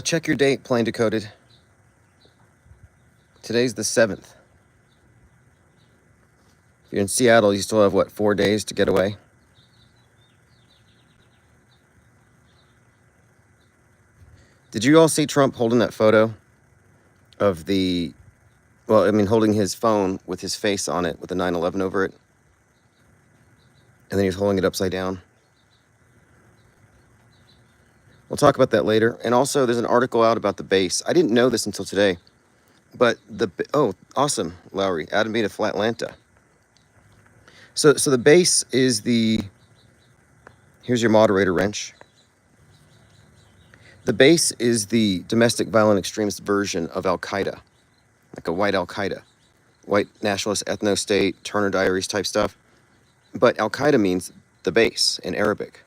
Check your date, plain decoded. Today's the 7th. If you're in Seattle, you still have, what, 4 days to get away? Did you all see Trump holding that photo of the, well, I mean, holding his phone with his face on it with a 9/11 over it? And then he was holding it upside down. We'll talk about that later. And also, there's an article out about the base. I didn't know this until today. But oh, awesome, Lowry. Added me to Flatlanta. So the base is the, here's your moderator wrench. The base is the domestic violent extremist version of Al-Qaeda, like a white Al-Qaeda, white nationalist ethno-state, Turner Diaries type stuff. But Al-Qaeda means the base in Arabic.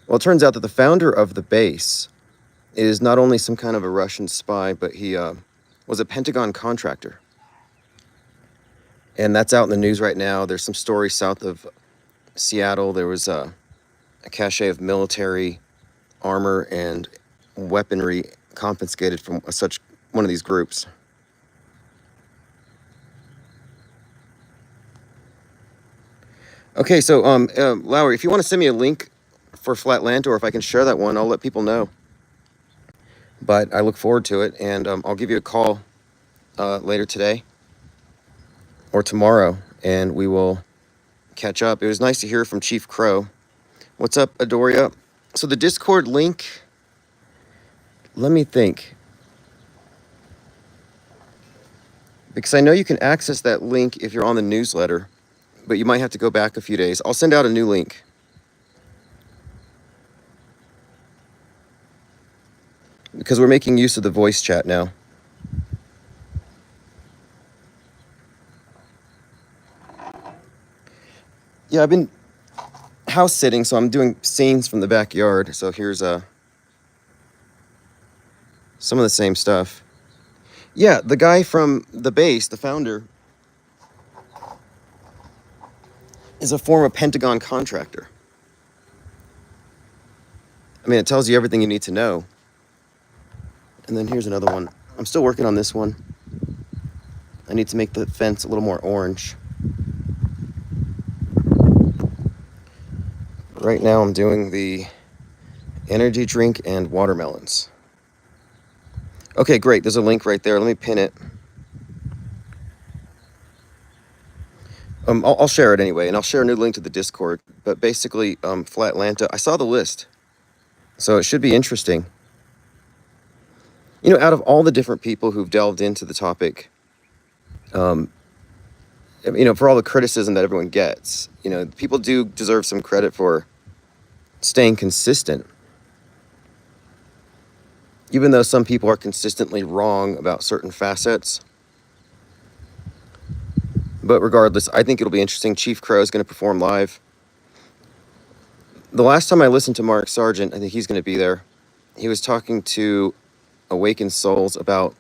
Well, it turns out that the founder of the base is not only some kind of a Russian spy, but he was a Pentagon contractor. And that's out in the news right now. There's some stories south of Seattle. There was a cache of military armor and weaponry confiscated from such one of these groups. Okay, so Lowry, if you want to send me a link for Flatlanta, or if I can share that one, I'll let people know. But I look forward to it, and I'll give you a call later today or tomorrow, and we will catch up. It was nice to hear from Chief Crow. What's up, Adoria? So the Discord link, let me think. Because I know you can access that link if you're on the newsletter, but you might have to go back a few days. I'll send out a new link. Because we're making use of the voice chat now. Yeah, I've been house sitting, so I'm doing scenes from the backyard. So here's some of the same stuff. Yeah, the guy from the base, the founder, is a former Pentagon contractor. I mean, it tells you everything you need to know. And then here's another one. I'm still working on this one. I need to make the fence a little more orange. Right now I'm doing the energy drink and watermelons. Okay, great. There's a link right there. Let me pin it. I'll share it anyway, and I'll share a new link to the Discord. But basically, Flatlanta, I saw the list, so it should be interesting. You know, out of all the different people who've delved into the topic, you know, for all the criticism that everyone gets, you know, people do deserve some credit for staying consistent. Even though some people are consistently wrong about certain facets. But regardless, I think it'll be interesting. Chief Crow is going to perform live. The last time I listened to Mark Sargent, I think he's going to be there. He was talking to Awakened Souls about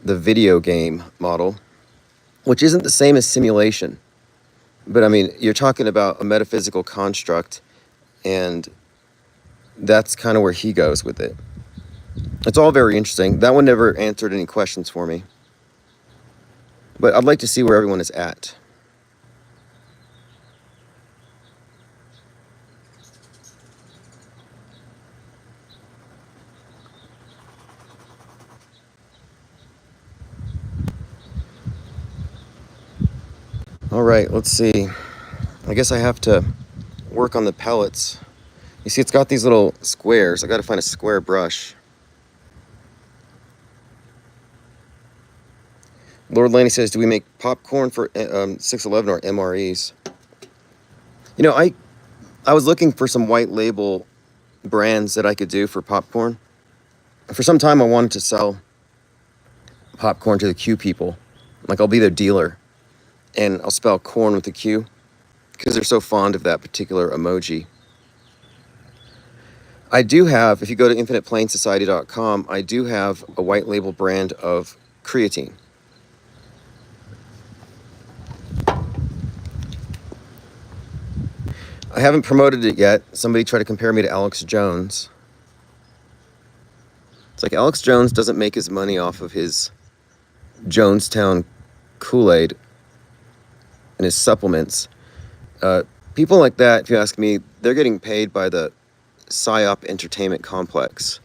the video game model, which isn't the same as simulation. But I mean, you're talking about a metaphysical construct, and that's kind of where he goes with it. It's all very interesting. That one never answered any questions for me. But I'd like to see where everyone is at. All right, let's see. I guess I have to work on the pellets. You see, it's got these little squares. I got to find a square brush. Lord Laney says, do we make popcorn for 611 or MREs? You know, I was looking for some white label brands that I could do for popcorn. For some time, I wanted to sell popcorn to the Q people. Like, I'll be their dealer, and I'll spell corn with a Q because they're so fond of that particular emoji. I do have, if you go to infiniteplainsociety.com, I do have a white label brand of creatine. I haven't promoted it yet. Somebody tried to compare me to Alex Jones. It's like Alex Jones doesn't make his money off of his Jonestown Kool-Aid and his supplements. Uh, People like that, if you ask me, they're getting paid by the PSYOP entertainment complex.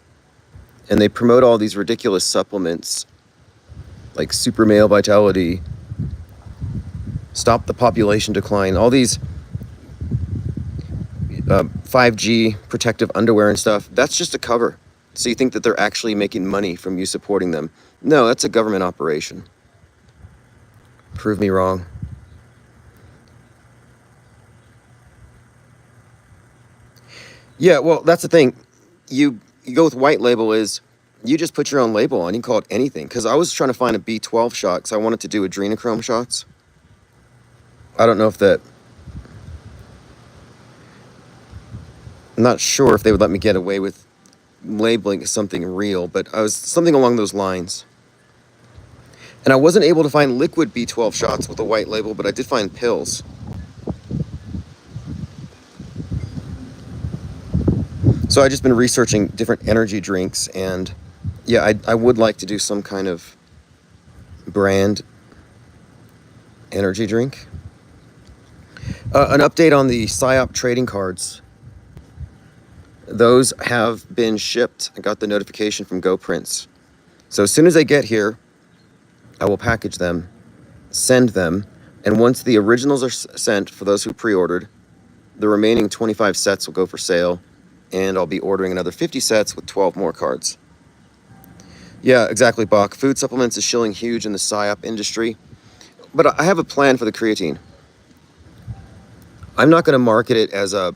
And they promote all these ridiculous supplements like super male vitality, stop the population decline, all these 5G protective underwear and stuff. That's just a cover. So you think that they're actually making money from you supporting them. No, that's a government operation. Prove me wrong. Yeah, well, that's the thing. You go with white label is you just put your own label on. You can call it anything. Because I was trying to find a B12 shot because I wanted to do adrenochrome shots. I don't know if that... I'm not sure if they would let me get away with labeling something real, but I was something along those lines. And I wasn't able to find liquid B12 shots with a white label, but I did find pills. So I've just been researching different energy drinks, and yeah, I would like to do some kind of brand energy drink. An update on the PSYOP trading cards. Those have been shipped. I got the notification from GoPrints. So as soon as they get here, I will package them, send them, and once the originals are sent for those who pre-ordered, the remaining 25 sets will go for sale, and I'll be ordering another 50 sets with 12 more cards. Yeah, exactly, Bach. Food supplements is shilling huge in the PSYOP industry, but I have a plan for the creatine. I'm not going to market it as a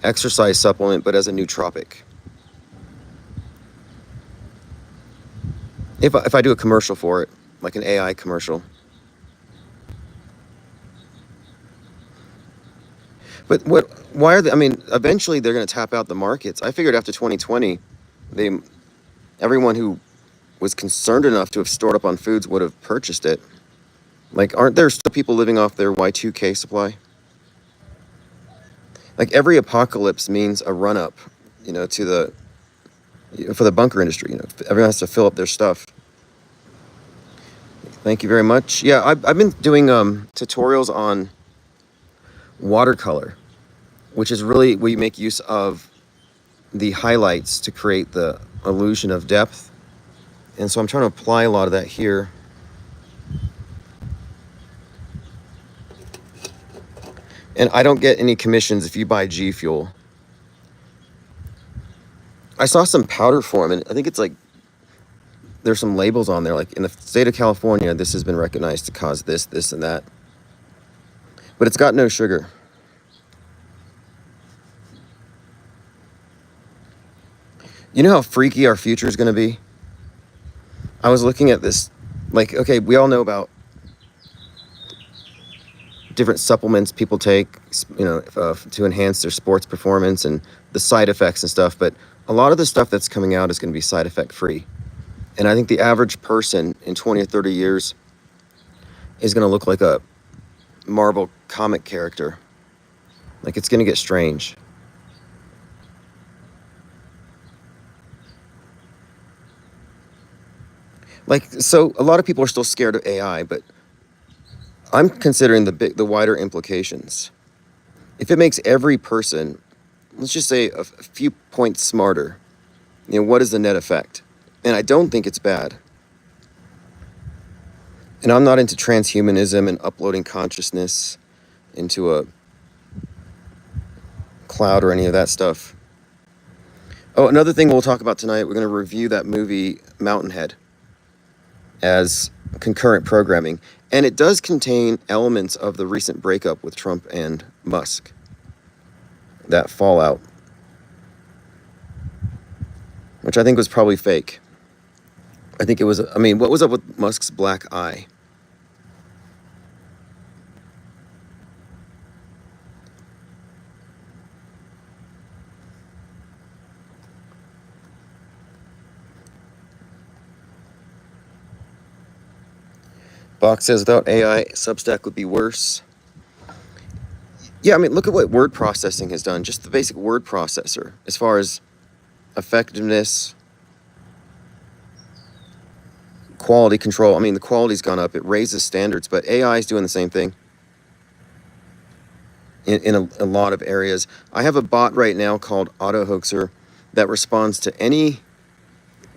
exercise supplement, but as a nootropic. If I do a commercial for it, like an AI commercial. But why are they, I mean, eventually they're going to tap out the markets. I figured after 2020, everyone who was concerned enough to have stored up on foods would have purchased it. Like, aren't there still people living off their Y2K supply? Like, every apocalypse means a run-up, for the bunker industry. Everyone has to fill up their stuff. Thank you very much. Yeah, I've been doing tutorials on watercolor, which is really where you make use of the highlights to create the illusion of depth. And so I'm trying to apply a lot of that here. And I don't get any commissions if you buy G Fuel. I saw some powder form, and I think it's like there's some labels on there, like in the state of California, this has been recognized to cause this, this, and that. But it's got no sugar. You know how freaky our future is going to be? I was looking at this, like, okay, we all know about different supplements people take, to enhance their sports performance and the side effects and stuff. But a lot of the stuff that's coming out is going to be side effect free. And I think the average person in 20 or 30 years is going to look like a Marvel comic character. Like, it's going to get strange. Like, so a lot of people are still scared of AI, but I'm considering the wider implications. If it makes every person, let's just say a few points smarter, what is the net effect? And I don't think it's bad. And I'm not into transhumanism and uploading consciousness into a cloud or any of that stuff. Oh, another thing we'll talk about tonight, we're going to review that movie Mountainhead as concurrent programming. And it does contain elements of the recent breakup with Trump and Musk. That fallout. Which I think was probably fake. I think it was, what was up with Musk's black eye? Bach says without AI, Substack would be worse. Yeah, look at what word processing has done. Just the basic word processor, as far as effectiveness, quality control. I mean, the quality's gone up. It raises standards, but AI is doing the same thing in a lot of areas. I have a bot right now called Auto Hoaxer that responds to any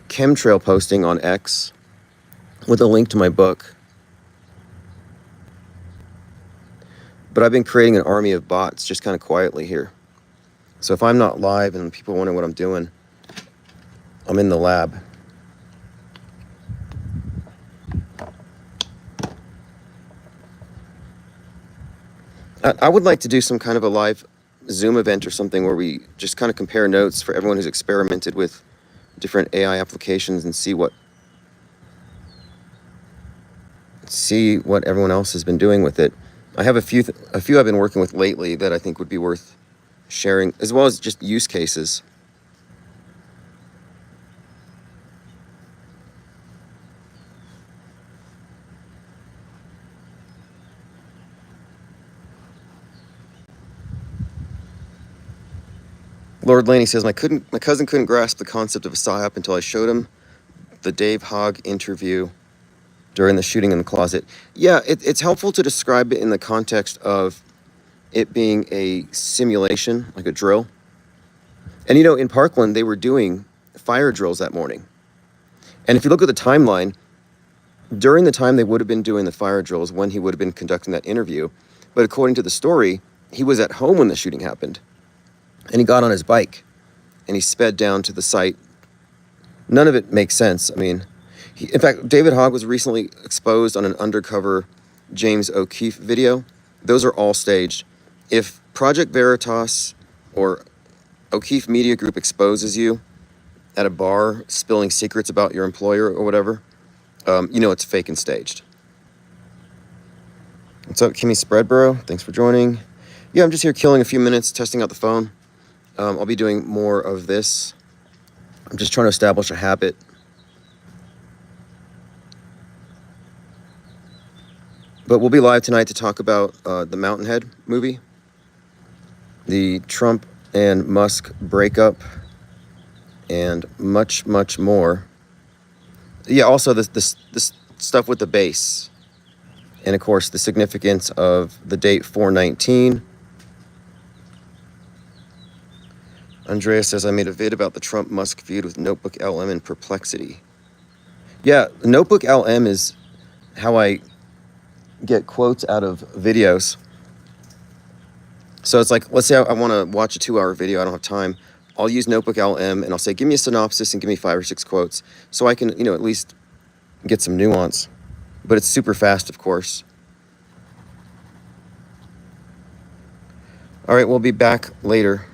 chemtrail posting on X with a link to my book. But I've been creating an army of bots just kind of quietly here. So if I'm not live and people wonder what I'm doing, I'm in the lab. I would like to do some kind of a live Zoom event or something where we just kind of compare notes for everyone who's experimented with different AI applications and see what everyone else has been doing with it. I have a few I've been working with lately that I think would be worth sharing, as well as just use cases. Lord Laney says, my cousin couldn't grasp the concept of a PSYOP until I showed him the Dave Hogg interview during the shooting in the closet. Yeah, it's helpful to describe it in the context of it being a simulation, like a drill. And in Parkland, they were doing fire drills that morning. And if you look at the timeline, during the time they would have been doing the fire drills when he would have been conducting that interview. But according to the story, he was at home when the shooting happened. And he got on his bike and he sped down to the site. None of it makes sense. I mean, in fact, David Hogg was recently exposed on an undercover James O'Keefe video. Those are all staged. If Project Veritas or O'Keefe Media Group exposes you at a bar spilling secrets about your employer or whatever, it's fake and staged. What's up, Kimmy Spreadborough? Thanks for joining. Yeah, I'm just here killing a few minutes, testing out the phone. I'll be doing more of this. I'm just trying to establish a habit. But we'll be live tonight to talk about the Mountainhead movie, the Trump and Musk breakup, and much, much more. Yeah, also this stuff with the base. And of course, the significance of the date 4/19. Andrea says, I made a vid about the Trump-Musk feud with Notebook LM and Perplexity. Yeah, Notebook LM is how I get quotes out of videos. So it's like, let's say I want to watch a 2-hour video. I don't have time. I'll use Notebook LM and I'll say, give me a synopsis and give me 5 or 6 quotes so I can, at least get some nuance. But it's super fast, of course. All right, we'll be back later.